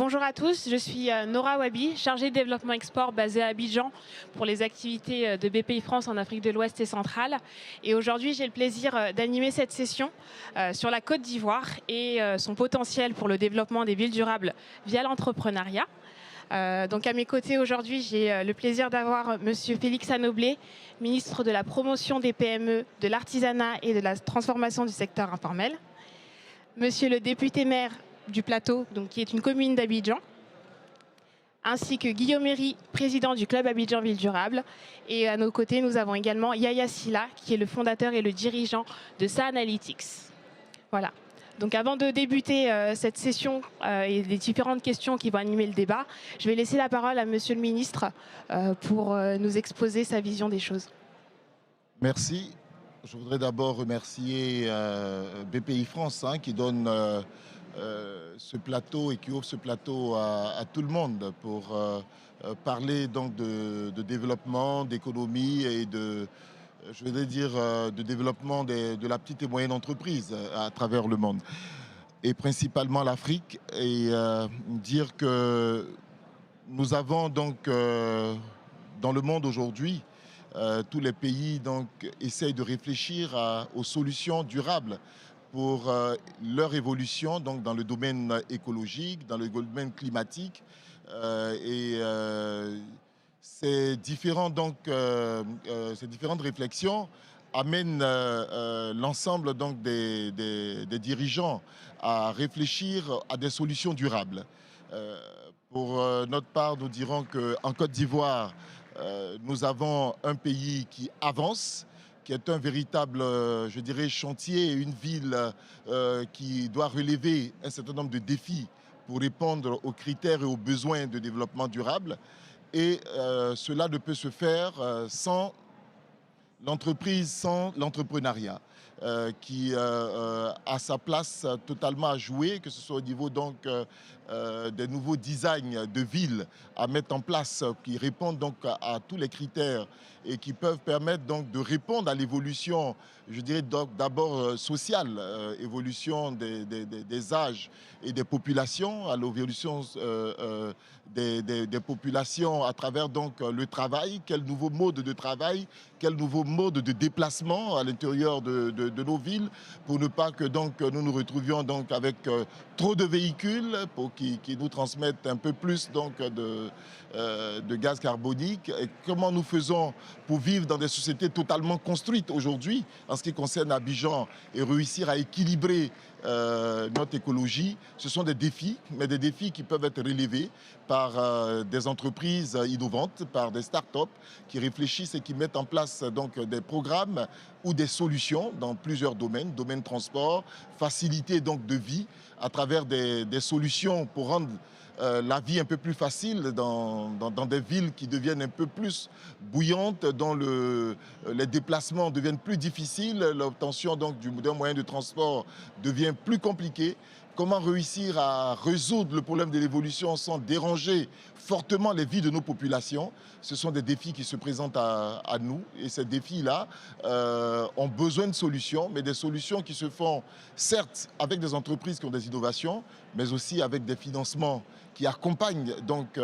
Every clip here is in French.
Bonjour à tous, je suis Nora Wabi, chargée de développement export basée à Abidjan pour les activités de BPI France en Afrique de l'Ouest et centrale. Et aujourd'hui, j'ai le plaisir d'animer cette session sur la Côte d'Ivoire et son potentiel pour le développement des villes durables via l'entrepreneuriat. Donc à mes côtés aujourd'hui, j'ai le plaisir d'avoir Monsieur Félix Anoblé, ministre de la promotion des PME, de l'artisanat et de la transformation du secteur informel. Monsieur le député maire du Plateau, donc, qui est une commune d'Abidjan, ainsi que Guillaume Méry, président du club Abidjan Ville Durable. Et à nos côtés, nous avons également Yaya Silla, qui est le fondateur et le dirigeant de SA Analytics. Voilà. Donc avant de débuter cette session et les différentes questions qui vont animer le débat, je vais laisser la parole à Monsieur le ministre pour nous exposer sa vision des choses. Merci. Je voudrais d'abord remercier BPI France qui donne ce plateau et qui offre ce plateau à tout le monde pour parler donc de développement, d'économie et de, je voudrais dire, de développement de la petite et moyenne entreprise à travers le monde et principalement l'Afrique, et dire que nous avons donc dans le monde aujourd'hui, tous les pays donc essayent de réfléchir aux solutions durables pour leur évolution donc dans le domaine écologique, dans le domaine climatique, ces différentes réflexions amènent l'ensemble donc des dirigeants à réfléchir à des solutions durables. Pour notre part, nous dirons qu'en Côte d'Ivoire, nous avons un pays qui avance, qui est un véritable, je dirais, chantier, une ville qui doit relever un certain nombre de défis pour répondre aux critères et aux besoins de développement durable. Et cela ne peut se faire sans l'entreprise, sans l'entrepreneuriat, qui a sa place totalement à jouer, que ce soit au niveau donc des nouveaux designs de villes à mettre en place, qui répondent donc à tous les critères et qui peuvent permettre donc de répondre à l'évolution, je dirais d'abord sociale, évolution des âges et des populations, à l'évolution des populations à travers donc le travail, quel nouveau mode de travail, quel nouveau mode de déplacement à l'intérieur de nos villes, pour ne pas que donc nous nous retrouvions donc avec trop de véhicules qui nous transmettent un peu plus donc de gaz carbonique. Et comment nous faisons pour vivre dans des sociétés totalement construites aujourd'hui en ce qui concerne Abidjan et réussir à équilibrer notre écologie. Ce sont des défis, mais des défis qui peuvent être relevés par des entreprises innovantes, par des start-up qui réfléchissent et qui mettent en place donc des programmes ou des solutions dans plusieurs domaines, domaine transport, facilité donc de vie à travers des solutions pour rendre la vie un peu plus facile dans des villes qui deviennent un peu plus bouillantes, dont les déplacements deviennent plus difficiles, l'obtention donc d'un moyen de transport devient plus compliquée. Comment réussir à résoudre le problème de l'évolution sans déranger fortement les vies de nos populations? Ce sont des défis qui se présentent à nous, et ces défis-là ont besoin de solutions, mais des solutions qui se font certes avec des entreprises qui ont des innovations, mais aussi avec des financements qui accompagnent donc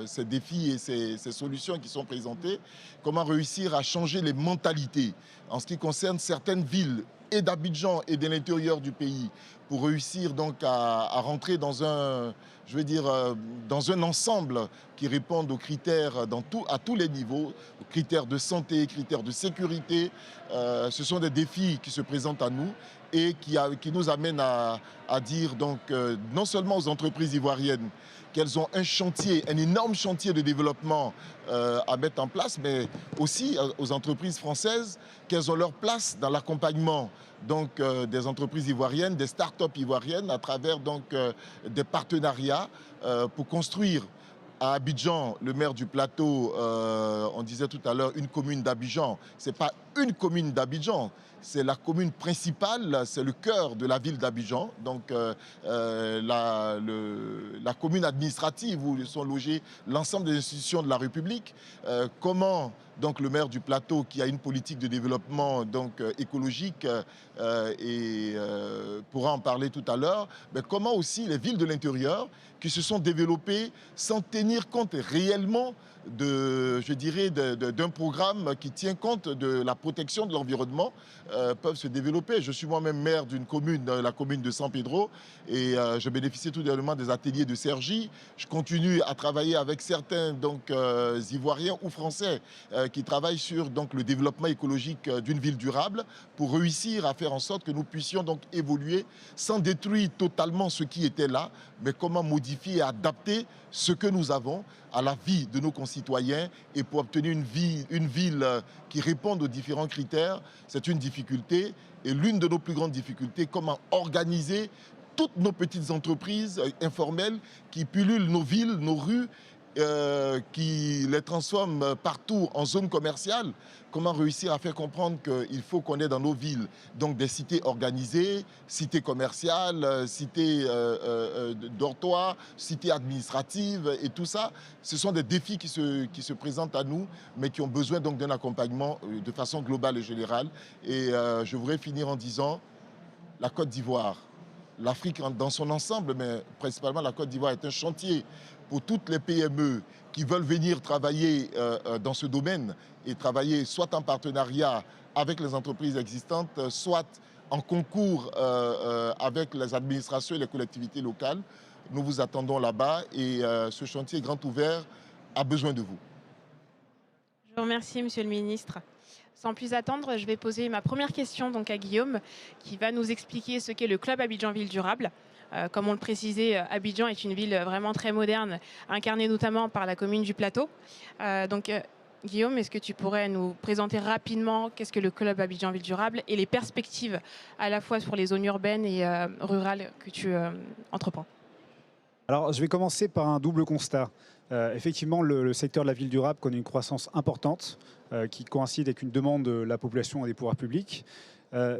ces défis et ces solutions qui sont présentées. Comment réussir à changer les mentalités en ce qui concerne certaines villes et d'Abidjan et de l'intérieur du pays, pour réussir donc à rentrer dans un, je veux dire, dans un ensemble qui réponde aux critères à tous les niveaux, aux critères de santé, critères de sécurité. Ce sont des défis qui se présentent à nous et qui nous amènent à dire donc non seulement aux entreprises ivoiriennes qu'elles ont un chantier, un énorme chantier de développement à mettre en place, mais aussi aux entreprises françaises qu'elles ont leur place dans l'accompagnement donc des entreprises ivoiriennes, des start-up ivoiriennes à travers donc des partenariats pour construire à Abidjan, le maire du Plateau, on disait tout à l'heure, une commune d'Abidjan. Ce n'est pas une commune d'Abidjan. C'est la commune principale, c'est le cœur de la ville d'Abidjan. Donc la commune administrative où sont logées l'ensemble des institutions de la République. Comment donc le maire du plateau, qui a une politique de développement donc écologique, pourra en parler tout à l'heure, mais comment aussi les villes de l'intérieur qui se sont développées sans tenir compte réellement d'un programme qui tient compte de la protection de l'environnement, peuvent se développer. Je suis moi-même maire d'une commune, la commune de San Pedro, et je bénéficie tout dernièrement des ateliers de Cergy. Je continue à travailler avec certains Ivoiriens ou Français qui travaillent sur donc, le développement écologique d'une ville durable pour réussir à faire en sorte que nous puissions donc évoluer sans détruire totalement ce qui était là, mais comment modifier et adapter ce que nous avons à la vie de nos concitoyens, et pour obtenir une ville qui réponde aux différents critères, c'est une difficulté. Et l'une de nos plus grandes difficultés, comment organiser toutes nos petites entreprises informelles qui pullulent nos villes, nos rues, qui les transforment partout en zones commerciales. Comment réussir à faire comprendre qu'il faut qu'on ait dans nos villes donc des cités organisées, cités commerciales, cités dortoirs, cités administratives, et tout ça, ce sont des défis qui se présentent à nous, mais qui ont besoin donc d'un accompagnement de façon globale et générale. Et je voudrais finir en disant la Côte d'Ivoire, l'Afrique dans son ensemble, mais principalement la Côte d'Ivoire est un chantier pour toutes les PME qui veulent venir travailler dans ce domaine, et travailler soit en partenariat avec les entreprises existantes, soit en concours avec les administrations et les collectivités locales. Nous vous attendons là-bas, et ce chantier grand ouvert a besoin de vous. Je vous remercie, Monsieur le Ministre. Sans plus attendre, je vais poser ma première question donc à Guillaume, qui va nous expliquer ce qu'est le Club Abidjan Ville Durable. Comme on le précisait, Abidjan est une ville vraiment très moderne, incarnée notamment par la commune du Plateau. Guillaume, est-ce que tu pourrais nous présenter rapidement qu'est-ce que le Club Abidjan Ville Durable et les perspectives à la fois pour les zones urbaines et rurales que tu entreprends? Alors, je vais commencer par un double constat. Effectivement, le secteur de la ville durable connaît une croissance importante qui coïncide avec une demande de la population et des pouvoirs publics.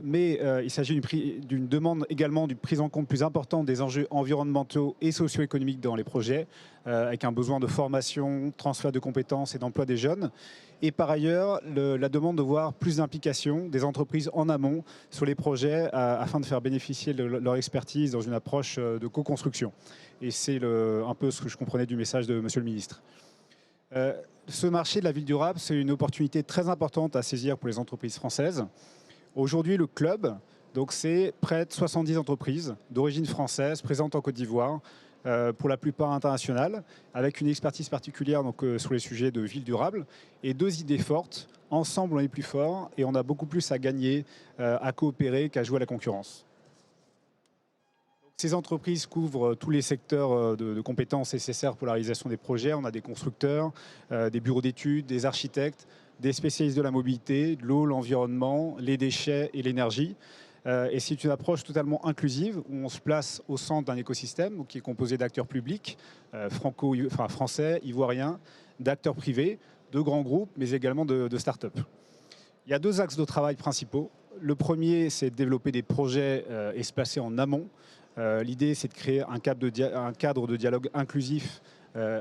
Mais il s'agit d'une demande également d'une prise en compte plus importante des enjeux environnementaux et socio-économiques dans les projets, avec un besoin de formation, transfert de compétences et d'emploi des jeunes. Et par ailleurs, la demande de voir plus d'implication des entreprises en amont sur les projets afin de faire bénéficier de leur expertise dans une approche de co-construction. Et c'est un peu ce que je comprenais du message de Monsieur le Ministre. Ce marché de la ville durable, c'est une opportunité très importante à saisir pour les entreprises françaises. Aujourd'hui, le club, c'est près de 70 entreprises d'origine française présentes en Côte d'Ivoire, pour la plupart internationales, avec une expertise particulière sur les sujets de ville durable, et deux idées fortes. Ensemble, on est plus fort et on a beaucoup plus à gagner, à coopérer qu'à jouer à la concurrence. Ces entreprises couvrent tous les secteurs de compétences nécessaires pour la réalisation des projets. On a des constructeurs, des bureaux d'études, des architectes, des spécialistes de la mobilité, de l'eau, l'environnement, les déchets et l'énergie. Et c'est une approche totalement inclusive où on se place au centre d'un écosystème qui est composé d'acteurs publics, français, ivoiriens, d'acteurs privés, de grands groupes, mais également de start-up. Il y a deux axes de travail principaux. Le premier, c'est de développer des projets et se placer en amont. L'idée, c'est de créer un cadre de dialogue inclusif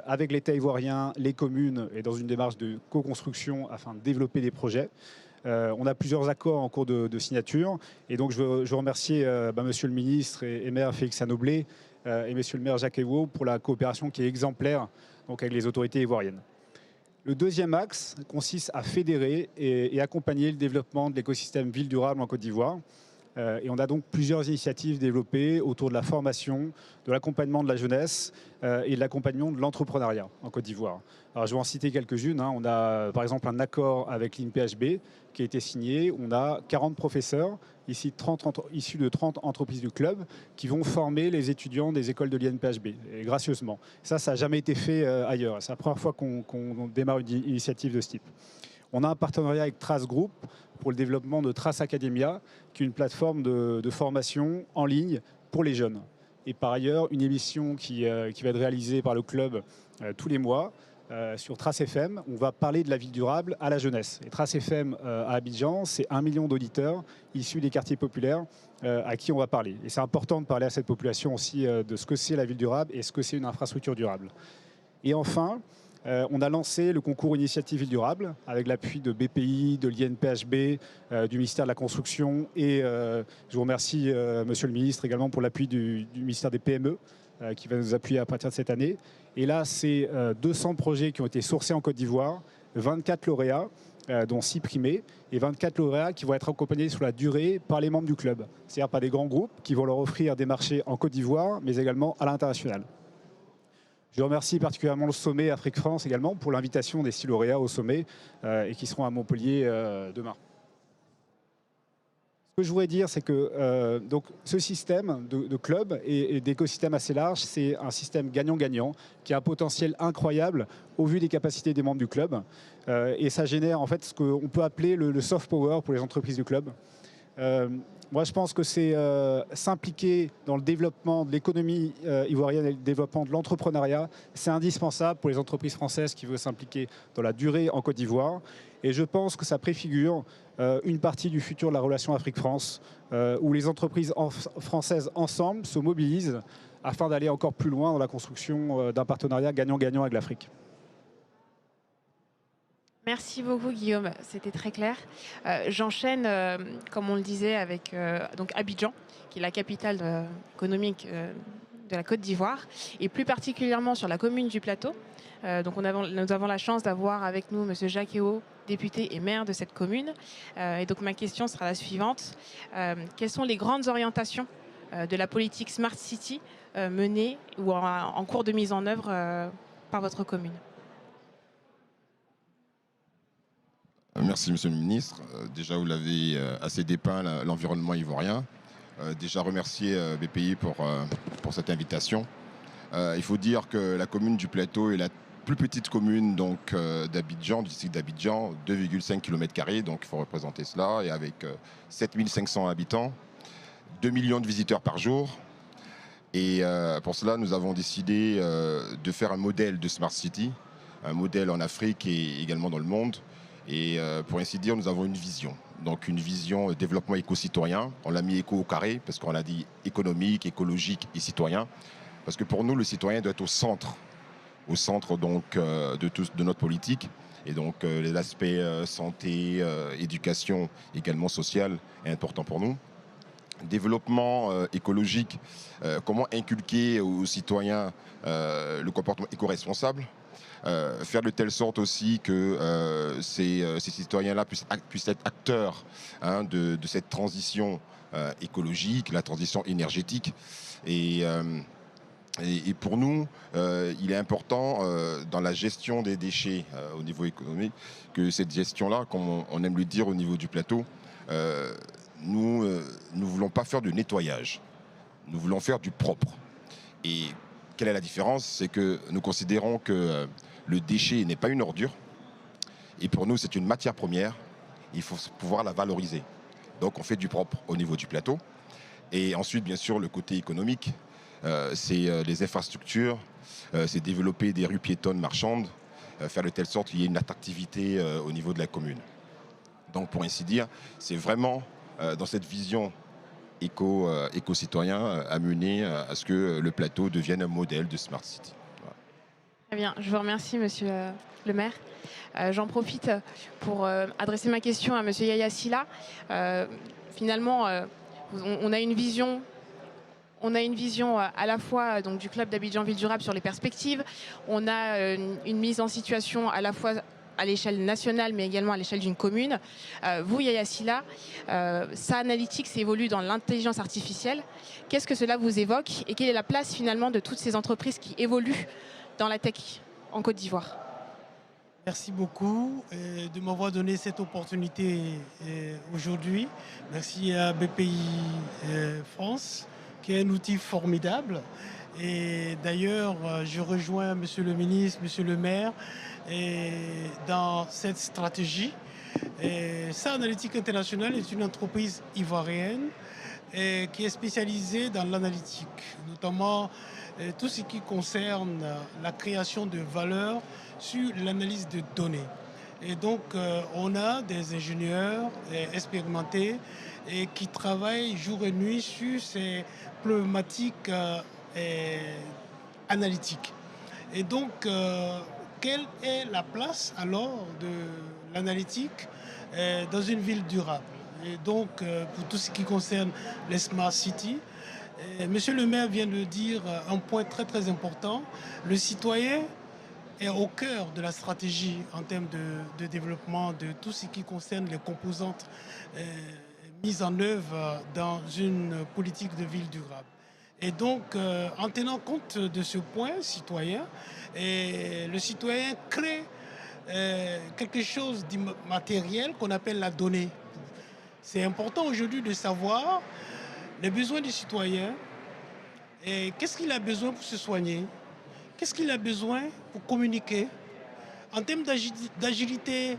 avec l'État ivoirien, les communes, et dans une démarche de co-construction afin de développer des projets. On a plusieurs accords en cours de signature, et donc je veux remercier Monsieur le ministre et maire Félix Sanoblé et Monsieur le maire Jacques Ewo pour la coopération qui est exemplaire avec les autorités ivoiriennes. Le deuxième axe consiste à fédérer et accompagner le développement de l'écosystème ville durable en Côte d'Ivoire. Et on a donc plusieurs initiatives développées autour de la formation, de l'accompagnement de la jeunesse et de l'accompagnement de l'entrepreneuriat en Côte d'Ivoire. Alors je vais en citer quelques-unes. On a par exemple un accord avec l'INPHB qui a été signé. On a 40 professeurs issus de 30 entreprises du club qui vont former les étudiants des écoles de l'INPHB, et gracieusement. Ça n'a jamais été fait ailleurs. C'est la première fois qu'on démarre une initiative de ce type. On a un partenariat avec Trace Group pour le développement de Trace Academia, qui est une plateforme de formation en ligne pour les jeunes. Et par ailleurs, une émission qui va être réalisée par le club tous les mois, sur Trace FM, on va parler de la ville durable à la jeunesse. Et Trace FM à Abidjan, c'est 1 million d'auditeurs issus des quartiers populaires à qui on va parler. Et c'est important de parler à cette population aussi de ce que c'est la ville durable et ce que c'est une infrastructure durable. Et enfin, on a lancé le concours Initiative Ville Durable avec l'appui de BPI, de l'INPHB, du ministère de la Construction et je vous remercie, Monsieur le Ministre, également pour l'appui du ministère des PME qui va nous appuyer à partir de cette année. Et là, c'est 200 projets qui ont été sourcés en Côte d'Ivoire, 24 lauréats, dont 6 primés, et 24 lauréats qui vont être accompagnés sur la durée par les membres du club, c'est-à-dire par des grands groupes qui vont leur offrir des marchés en Côte d'Ivoire, mais également à l'international. Je remercie particulièrement le sommet Afrique-France également pour l'invitation des 6 lauréats au sommet et qui seront à Montpellier demain. Ce que je voudrais dire, c'est que donc, ce système de club et d'écosystème assez large, c'est un système gagnant-gagnant qui a un potentiel incroyable au vu des capacités des membres du club. Et ça génère en fait ce qu'on peut appeler le soft power pour les entreprises du club. Moi, je pense que c'est s'impliquer dans le développement de l'économie ivoirienne et le développement de l'entrepreneuriat. C'est indispensable pour les entreprises françaises qui veulent s'impliquer dans la durée en Côte d'Ivoire. Et je pense que ça préfigure une partie du futur de la relation Afrique-France, où les entreprises françaises ensemble se mobilisent afin d'aller encore plus loin dans la construction d'un partenariat gagnant-gagnant avec l'Afrique. Merci beaucoup Guillaume, c'était très clair. J'enchaîne, comme on le disait, avec donc Abidjan, qui est la capitale économique de la Côte d'Ivoire, et plus particulièrement sur la commune du Plateau. Donc nous avons la chance d'avoir avec nous M. Jacques Ewo, député et maire de cette commune. Et donc ma question sera la suivante. Quelles sont les grandes orientations de la politique Smart City menée ou en cours de mise en œuvre par votre commune ? Merci, Monsieur le Ministre. Déjà, vous l'avez assez dépeint, l'environnement ivoirien. Déjà, remercier BPI pour cette invitation. Il faut dire que la commune du Plateau est la plus petite commune d'Abidjan, du district d'Abidjan, 2,5 km², donc il faut représenter cela, et avec 7500 habitants, 2 millions de visiteurs par jour. Et pour cela, nous avons décidé de faire un modèle de Smart City, un modèle en Afrique et également dans le monde. Et pour ainsi dire, nous avons une vision. Donc une vision développement éco-citoyen. On l'a mis éco au carré parce qu'on a dit économique, écologique et citoyen. Parce que pour nous, le citoyen doit être au centre donc, de notre politique. Et donc l'aspect santé, éducation, également social est important pour nous. Développement écologique, comment inculquer aux citoyens le comportement éco-responsable. Faire de telle sorte aussi que ces citoyens-là puissent être acteurs de cette transition écologique, la transition énergétique. Et pour nous, il est important dans la gestion des déchets au niveau économique que cette gestion-là, comme on aime le dire au niveau du plateau, nous ne voulons pas faire du nettoyage, nous voulons faire du propre. Et quelle est la différence? C'est que nous considérons que le déchet n'est pas une ordure. Et pour nous, c'est une matière première. Il faut pouvoir la valoriser. Donc, on fait du propre au niveau du plateau. Et ensuite, bien sûr, le côté économique, c'est les infrastructures, c'est développer des rues piétonnes marchandes, faire de telle sorte qu'il y ait une attractivité au niveau de la commune. Donc, pour ainsi dire, c'est vraiment dans cette vision éco-citoyen amener à ce que le plateau devienne un modèle de Smart City. Voilà. Très bien, je vous remercie Monsieur le maire. J'en profite pour adresser ma question à Monsieur Yaya Silla. Finalement, on a une vision à la fois donc, du club d'Abidjan Ville Durable sur les perspectives. On a une mise en situation à la fois à l'échelle nationale, mais également à l'échelle d'une commune. Vous, Yaya Silla, SA Analytics évolue dans l'intelligence artificielle. Qu'est-ce que cela vous évoque et quelle est la place finalement de toutes ces entreprises qui évoluent dans la tech en Côte d'Ivoire? Merci beaucoup de m'avoir donné cette opportunité aujourd'hui. Merci à BPI France, qui est un outil formidable. Et d'ailleurs, je rejoins Monsieur le ministre, Monsieur le maire, dans cette stratégie. SA Analytics International est une entreprise ivoirienne qui est spécialisé dans l'analytique, notamment tout ce qui concerne la création de valeur sur l'analyse de données. Et donc, on a des ingénieurs expérimentés et qui travaillent jour et nuit sur ces problématiques analytiques. Et donc, quelle est la place alors de l'analytique dans une ville durable? Et donc, pour tout ce qui concerne les smart cities, Monsieur le maire vient de dire un point très très important. Le citoyen est au cœur de la stratégie en termes de développement de tout ce qui concerne les composantes mises en œuvre dans une politique de ville durable. Et donc, en tenant compte de ce point citoyen, le citoyen crée quelque chose d'immatériel qu'on appelle la donnée. C'est important aujourd'hui de savoir les besoins du citoyen et qu'est-ce qu'il a besoin pour se soigner, qu'est-ce qu'il a besoin pour communiquer, en termes d'agilité,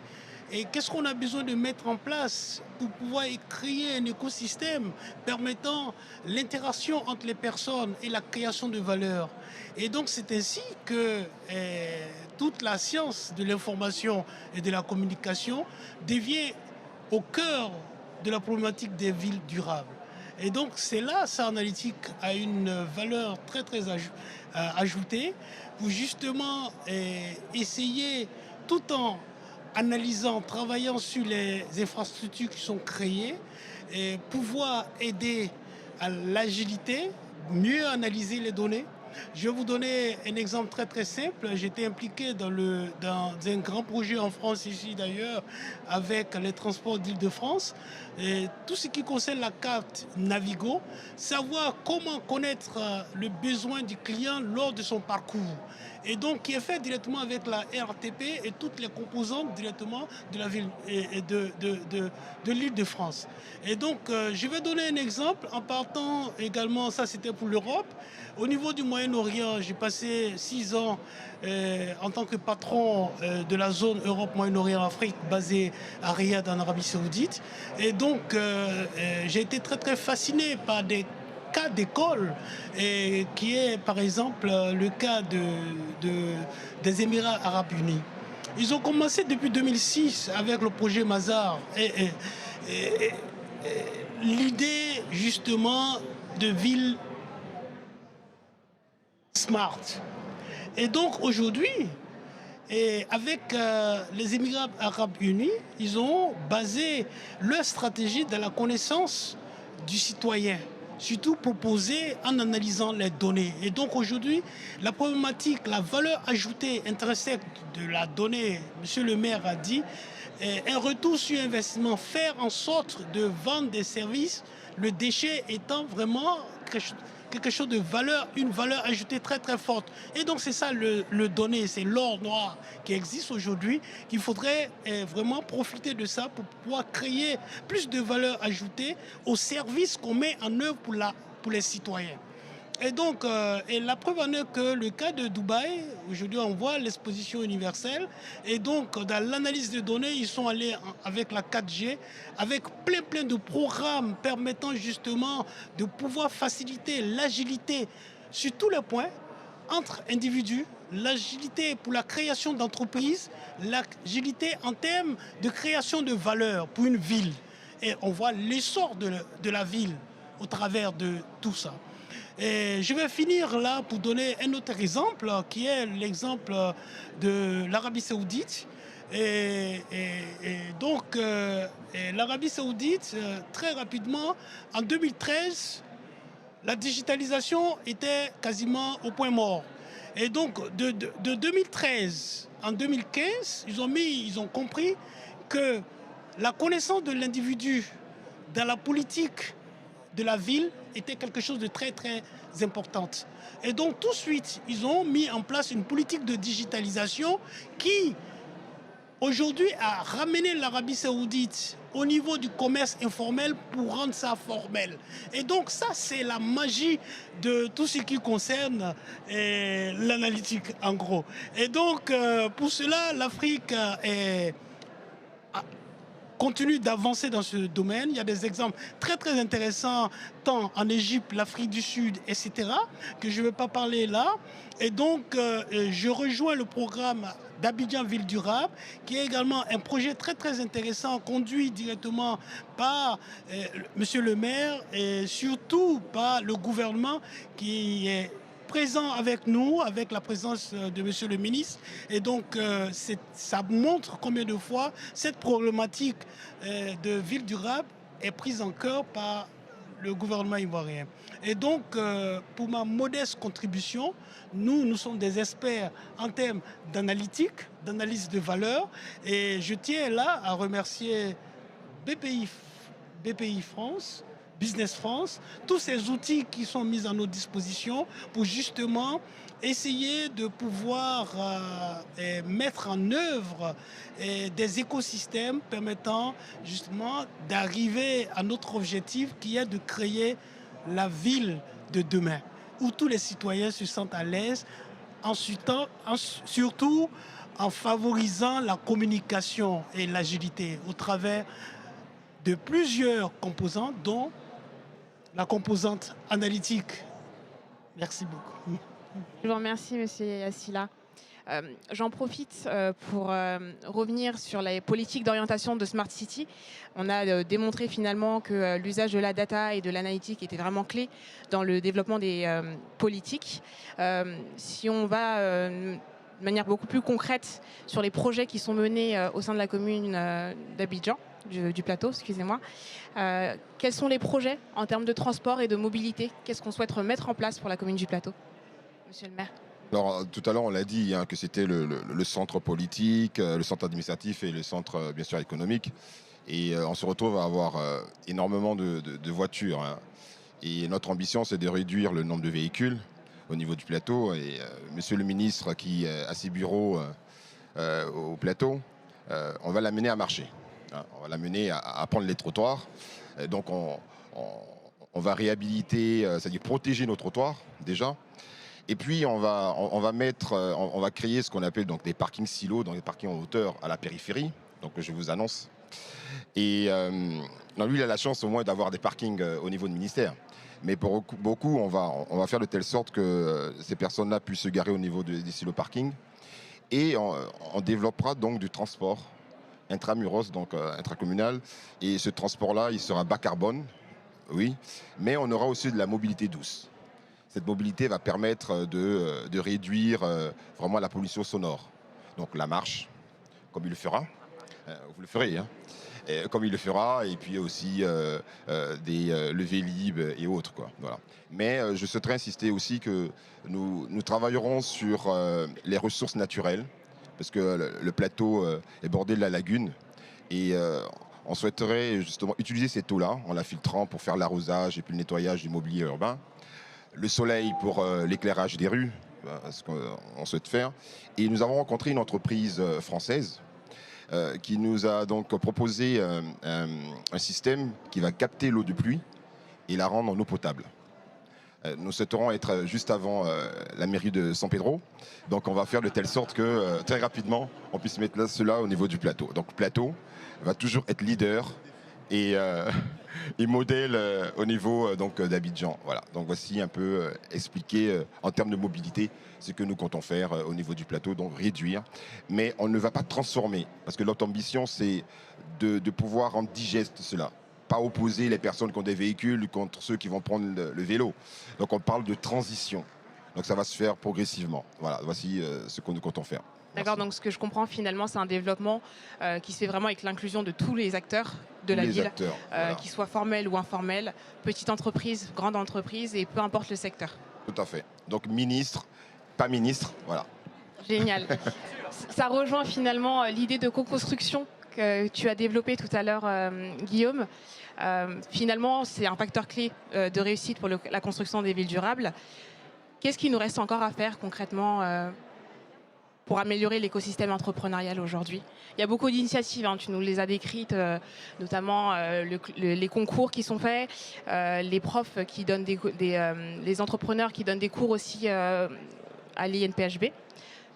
et qu'est-ce qu'on a besoin de mettre en place pour pouvoir créer un écosystème permettant l'interaction entre les personnes et la création de valeur. Et donc c'est ainsi que toute la science de l'information et de la communication devient au cœur de la problématique des villes durables. Et donc c'est là, ça analytique a une valeur très très ajoutée pour justement essayer, tout en analysant, travaillant sur les infrastructures qui sont créées, et pouvoir aider à l'agilité, mieux analyser les données. Je vais vous donner un exemple très très simple. J'étais impliqué dans un grand projet en France, ici d'ailleurs, avec les transports d'Île-de-France. Et tout ce qui concerne la carte Navigo, savoir comment connaître le besoin du client lors de son parcours. Et donc qui est fait directement avec la RATP et toutes les composantes directement de la ville et de l'Île-de-France. Et donc je vais donner un exemple en partant également, ça c'était pour l'Europe. Au niveau du Moyen-Orient, j'ai passé 6 ans en tant que patron de la zone Europe-Moyen-Orient-Afrique basée à Riyad en Arabie Saoudite. Et donc j'ai été très très fasciné par des cas d'école, qui est par exemple le cas des Émirats Arabes Unis. Ils ont commencé depuis 2006 avec le projet Mazar. L'idée justement de ville smart. Et donc aujourd'hui, avec les Émirats Arabes Unis, ils ont basé leur stratégie dans la connaissance du citoyen, surtout proposée en analysant les données. Et donc aujourd'hui, la problématique, la valeur ajoutée intrinsèque de la donnée, Monsieur le maire a dit, un retour sur investissement, faire en sorte de vendre des services, le déchet étant vraiment quelque chose de valeur, une valeur ajoutée très très forte. Et donc c'est ça le donné, c'est l'or noir qui existe aujourd'hui, qu'il faudrait vraiment profiter de ça pour pouvoir créer plus de valeur ajoutée aux services qu'on met en œuvre pour les citoyens. Et donc, la preuve en est que le cas de Dubaï, aujourd'hui on voit l'exposition universelle, et donc dans l'analyse de données, ils sont allés avec la 4G, avec plein de programmes permettant justement de pouvoir faciliter l'agilité sur tous les points, entre individus, l'agilité pour la création d'entreprises, l'agilité en termes de création de valeur pour une ville. Et on voit l'essor de la ville au travers de tout ça. Et je vais finir là pour donner un autre exemple qui est l'exemple de l'Arabie Saoudite. Et donc l'Arabie Saoudite, très rapidement, en 2013, la digitalisation était quasiment au point mort. Et donc de 2013 en 2015, ils ont compris que la connaissance de l'individu dans la politique de la ville était quelque chose de très très important. Et donc tout de suite, ils ont mis en place une politique de digitalisation qui aujourd'hui a ramené l'Arabie Saoudite au niveau du commerce informel pour rendre ça formel. Et donc ça, c'est la magie de tout ce qui concerne l'analytique en gros. Et donc pour cela, l'Afrique continue d'avancer dans ce domaine. Il y a des exemples très très intéressants, tant en Égypte, l'Afrique du Sud, etc., que je ne vais pas parler là. Et donc, je rejoins le programme d'Abidjan Ville Durable, qui est également un projet très très intéressant, conduit directement par Monsieur le maire et surtout par le gouvernement qui est présent avec nous, avec la présence de Monsieur le ministre. Et donc, ça montre combien de fois cette problématique de ville durable est prise en cœur par le gouvernement ivoirien. Et donc, pour ma modeste contribution, nous sommes des experts en termes d'analytique, d'analyse de valeur. Et je tiens là à remercier BPI France, Business France, tous ces outils qui sont mis à nos dispositions pour justement essayer de pouvoir mettre en œuvre des écosystèmes permettant justement d'arriver à notre objectif qui est de créer la ville de demain, où tous les citoyens se sentent à l'aise, surtout en favorisant la communication et l'agilité au travers de plusieurs composantes, dont la composante analytique. Merci beaucoup. Je vous remercie, Monsieur Yassila. J'en profite pour revenir sur les politiques d'orientation de Smart City. On a démontré finalement que l'usage de la data et de l'analytique était vraiment clé dans le développement des politiques. Si on va de manière beaucoup plus concrète sur les projets qui sont menés au sein de la commune d'Abidjan, du plateau, excusez-moi. Quels sont les projets en termes de transport et de mobilité? Qu'est-ce qu'on souhaite mettre en place pour la commune du plateau, Monsieur le maire? Alors, tout à l'heure, on l'a dit, que c'était le centre politique, le centre administratif et le centre, bien sûr, économique. Et on se retrouve à avoir énormément de voitures. Et notre ambition, c'est de réduire le nombre de véhicules au niveau du plateau. Et Monsieur le ministre, qui a ses bureaux au plateau, on va l'amener à marcher. On va l'amener à prendre les trottoirs. Donc, on va réhabiliter, c'est-à-dire protéger nos trottoirs, déjà. Et puis, on va créer ce qu'on appelle donc des parkings silos, donc des parkings en hauteur à la périphérie. Donc, je vous annonce. Et lui, il a la chance au moins d'avoir des parkings au niveau du ministère. Mais pour beaucoup, on va faire de telle sorte que ces personnes-là puissent se garer au niveau des silos parking. Et on développera donc du transport intramuros, donc intracommunal. Et ce transport-là, il sera bas carbone, oui. Mais on aura aussi de la mobilité douce. Cette mobilité va permettre de réduire vraiment la pollution sonore. Donc la marche, comme il le fera, vous le ferez, comme il le fera, et puis aussi le Vélib et autres, quoi. Voilà. Mais je souhaiterais insister aussi que nous travaillerons sur les ressources naturelles, parce que le plateau est bordé de la lagune, et on souhaiterait justement utiliser cette eau-là en la filtrant pour faire l'arrosage et puis le nettoyage du mobilier urbain. Le soleil pour l'éclairage des rues, ce qu'on souhaite faire. Et nous avons rencontré une entreprise française qui nous a donc proposé un système qui va capter l'eau de pluie et la rendre en eau potable. Nous souhaiterons être juste avant la mairie de San Pedro. Donc on va faire de telle sorte que très rapidement, on puisse mettre cela au niveau du plateau. Donc le plateau va toujours être leader et modèle au niveau d'Abidjan. Voilà. Donc voici un peu expliqué en termes de mobilité ce que nous comptons faire au niveau du plateau, donc réduire. Mais on ne va pas transformer, parce que notre ambition, c'est de pouvoir rendre digeste cela. Pas opposer les personnes qui ont des véhicules contre ceux qui vont prendre le vélo. Donc on parle de transition. Donc ça va se faire progressivement. Voilà, voici ce que nous comptons faire. D'accord, donc ce que je comprends finalement, c'est un développement qui se fait vraiment avec l'inclusion de tous les acteurs de la ville, voilà. Qu'ils soient formels ou informels, petite entreprise, grande entreprise, et peu importe le secteur. Tout à fait. Donc ministre, pas ministre, voilà. Génial. Ça rejoint finalement l'idée de co-construction que tu as développée tout à l'heure, Guillaume. Finalement, c'est un facteur clé de réussite pour la construction des villes durables. Qu'est-ce qu'il nous reste encore à faire concrètement pour améliorer l'écosystème entrepreneurial aujourd'hui? Il y a beaucoup d'initiatives, tu nous les as décrites, notamment les concours qui sont faits, les profs qui donnent les entrepreneurs qui donnent des cours aussi à l'INPHB.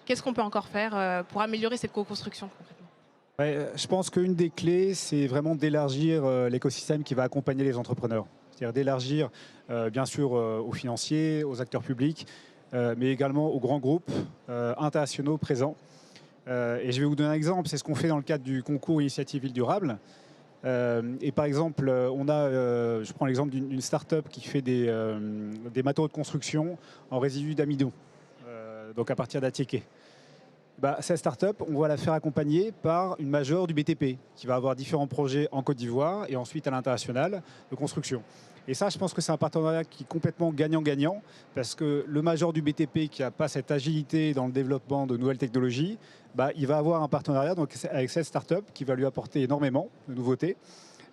Qu'est-ce qu'on peut encore faire pour améliorer cette co-construction concrètement? Ouais, je pense qu'une des clés, c'est vraiment d'élargir l'écosystème qui va accompagner les entrepreneurs. C'est-à-dire d'élargir, bien sûr, aux financiers, aux acteurs publics, mais également aux grands groupes internationaux présents. Et je vais vous donner un exemple, c'est ce qu'on fait dans le cadre du concours Initiative Ville Durable. Et par exemple, je prends l'exemple d'une start-up qui fait des matériaux de construction en résidus d'amidon, donc à partir d'Atiéké. Bah, cette start-up, on va la faire accompagner par une majeure du BTP, qui va avoir différents projets en Côte d'Ivoire et ensuite à l'international de construction. Et ça, je pense que c'est un partenariat qui est complètement gagnant-gagnant, parce que le major du BTP qui n'a pas cette agilité dans le développement de nouvelles technologies, bah, il va avoir un partenariat donc, avec cette start-up qui va lui apporter énormément de nouveautés.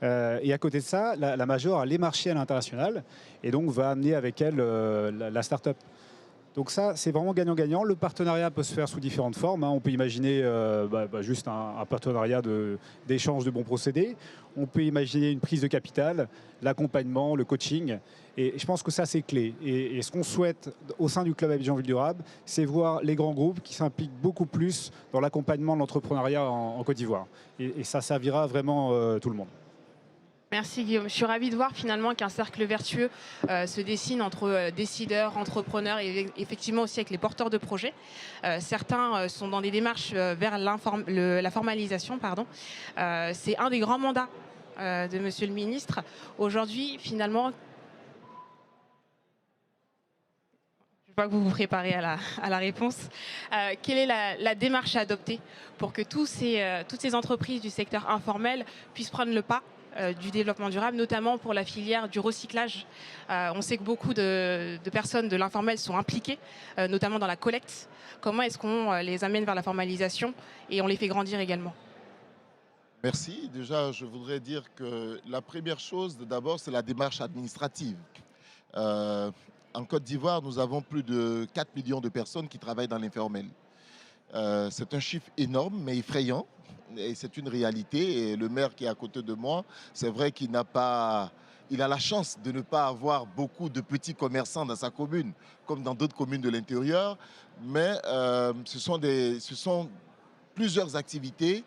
Et à côté de ça, la major a les marchés à l'international et donc va amener avec elle la start-up. Donc ça, c'est vraiment gagnant-gagnant. Le partenariat peut se faire sous différentes formes, hein. On peut imaginer juste un partenariat d'échange de bons procédés. On peut imaginer une prise de capital, l'accompagnement, le coaching. Et je pense que ça, c'est clé. Et ce qu'on souhaite au sein du Club Abidjan Ville Durable, c'est voir les grands groupes qui s'impliquent beaucoup plus dans l'accompagnement de l'entrepreneuriat en Côte d'Ivoire. Et ça servira vraiment tout le monde. Merci Guillaume. Je suis ravie de voir finalement qu'un cercle vertueux se dessine entre décideurs, entrepreneurs et effectivement aussi avec les porteurs de projets. Certains sont dans des démarches vers la formalisation. C'est un des grands mandats de Monsieur le Ministre. Aujourd'hui, finalement, je vois que vous vous préparez à la réponse. Quelle est la démarche à adopter pour que toutes ces entreprises du secteur informel puissent prendre le pas du développement durable, notamment pour la filière du recyclage. On sait que beaucoup de personnes de l'informel sont impliquées, notamment dans la collecte. Comment est-ce qu'on les amène vers la formalisation et on les fait grandir également? Merci. Déjà, je voudrais dire que la première chose, d'abord, c'est la démarche administrative. En Côte d'Ivoire, nous avons plus de 4 millions de personnes qui travaillent dans l'informel. C'est un chiffre énorme, mais effrayant. Et c'est une réalité. Et le maire qui est à côté de moi, c'est vrai qu'il a la chance de ne pas avoir beaucoup de petits commerçants dans sa commune, comme dans d'autres communes de l'intérieur. Mais ce sont plusieurs activités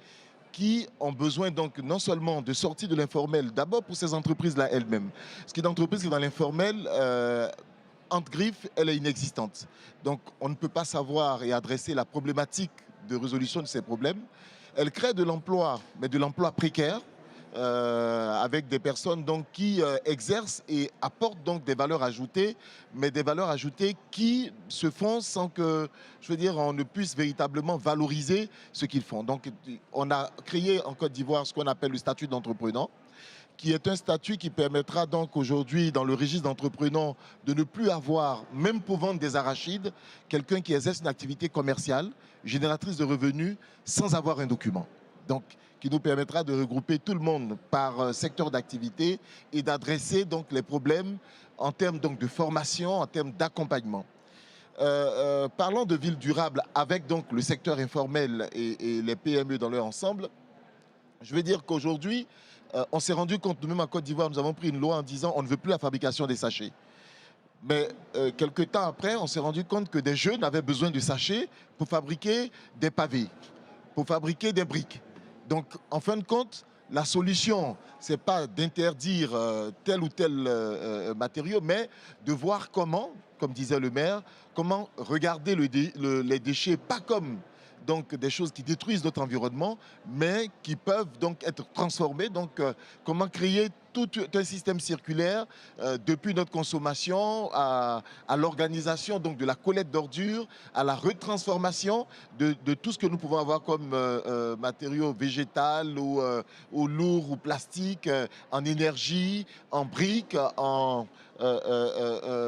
qui ont besoin donc non seulement de sortir de l'informel, d'abord pour ces entreprises-là elles-mêmes. Parce qu'une entreprise qui est dans l'informel, entre griffes, elle est inexistante. Donc on ne peut pas savoir et adresser la problématique de résolution de ces problèmes. Elle crée de l'emploi, mais de l'emploi précaire, avec des personnes donc, qui exercent et apportent donc des valeurs ajoutées, mais des valeurs ajoutées qui se font sans que, je veux dire, on ne puisse véritablement valoriser ce qu'ils font. Donc on a créé en Côte d'Ivoire ce qu'on appelle le statut d'entrepreneur, qui est un statut qui permettra donc aujourd'hui, dans le registre d'entrepreneurs, de ne plus avoir, même pour vendre des arachides, quelqu'un qui exerce une activité commerciale, génératrice de revenus, sans avoir un document. Donc, qui nous permettra de regrouper tout le monde par secteur d'activité et d'adresser donc les problèmes en termes donc de formation, en termes d'accompagnement. Parlons de ville durable avec donc le secteur informel et les PME dans leur ensemble. Je veux dire qu'aujourd'hui, on s'est rendu compte, nous-mêmes en Côte d'Ivoire, nous avons pris une loi en disant on ne veut plus la fabrication des sachets. Mais quelques temps après, on s'est rendu compte que des jeunes avaient besoin de sachets pour fabriquer des pavés, pour fabriquer des briques. Donc, en fin de compte, la solution, ce n'est pas d'interdire tel ou tel matériau, mais de voir comment, comme disait le maire, comment regarder les déchets, pas comme donc des choses qui détruisent notre environnement, mais qui peuvent donc être transformées. Donc, comment créer tout un système circulaire depuis notre consommation à l'organisation donc de la collecte d'ordures, à la retransformation de tout ce que nous pouvons avoir comme matériaux végétal ou lourd ou plastique, en énergie, en briques, en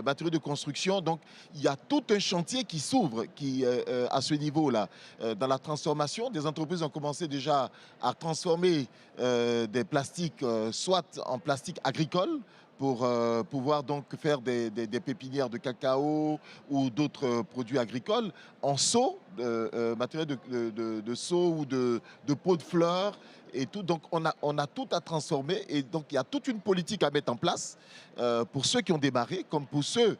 matériaux de construction. Donc, il y a tout un chantier qui s'ouvre à ce niveau-là. Dans la transformation, des entreprises ont commencé déjà à transformer des plastiques, soit en plastique agricole pour pouvoir donc faire des pépinières de cacao ou d'autres produits agricoles en seaux, matériel de seaux ou de pots de fleurs et tout. Donc on a tout à transformer et donc il y a toute une politique à mettre en place pour ceux qui ont démarré comme pour ceux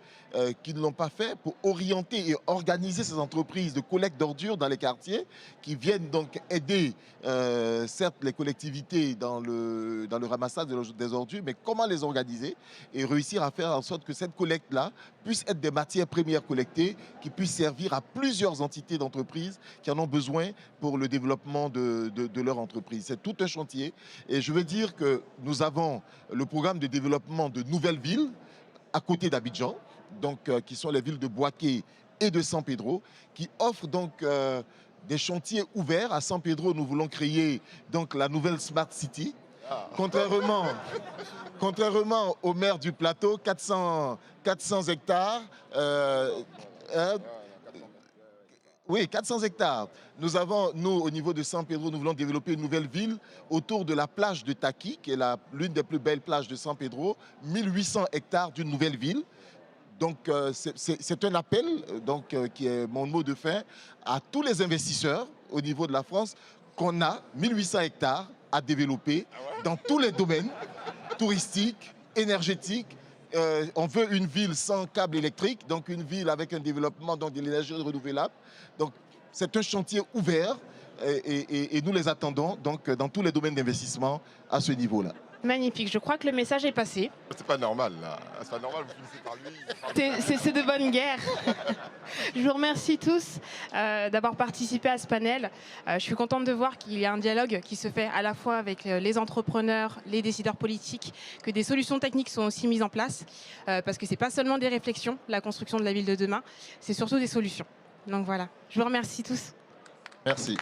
qui ne l'ont pas fait, pour orienter et organiser ces entreprises de collecte d'ordures dans les quartiers qui viennent donc aider certes les collectivités dans le ramassage des ordures, mais comment les organiser et réussir à faire en sorte que cette collecte-là puisse être des matières premières collectées qui puissent servir à plusieurs entités d'entreprises qui en ont besoin pour le développement de leur entreprise. C'est tout un chantier et je veux dire que nous avons le programme de développement de nouvelles villes à côté d'Abidjan, donc qui sont les villes de Boaké et de San Pedro, qui offrent donc des chantiers ouverts. À San Pedro, nous voulons créer donc la nouvelle Smart City. Contrairement au maire du plateau, 400 hectares. Oui, 400 hectares. Nous, au niveau de San Pedro, nous voulons développer une nouvelle ville autour de la plage de Taki, qui est l'une des plus belles plages de San Pedro. 1800 hectares d'une nouvelle ville. Donc, c'est un appel, donc, qui est mon mot de fin, à tous les investisseurs au niveau de la France, qu'on a 1800 hectares à développer dans tous les domaines, touristiques, énergétiques. On veut une ville sans câble électrique, donc une ville avec un développement de l'énergie renouvelable. Donc, c'est un chantier ouvert et nous les attendons donc, dans tous les domaines d'investissement à ce niveau-là. Magnifique, je crois que le message est passé. C'est pas normal, là. C'est pas normal, vous finissez par lui. C'est de bonne guerre. Je vous remercie tous d'avoir participé à ce panel. Je suis contente de voir qu'il y a un dialogue qui se fait à la fois avec les entrepreneurs, les décideurs politiques, que des solutions techniques sont aussi mises en place. Parce que ce n'est pas seulement des réflexions, la construction de la ville de demain, c'est surtout des solutions. Donc voilà, je vous remercie tous. Merci.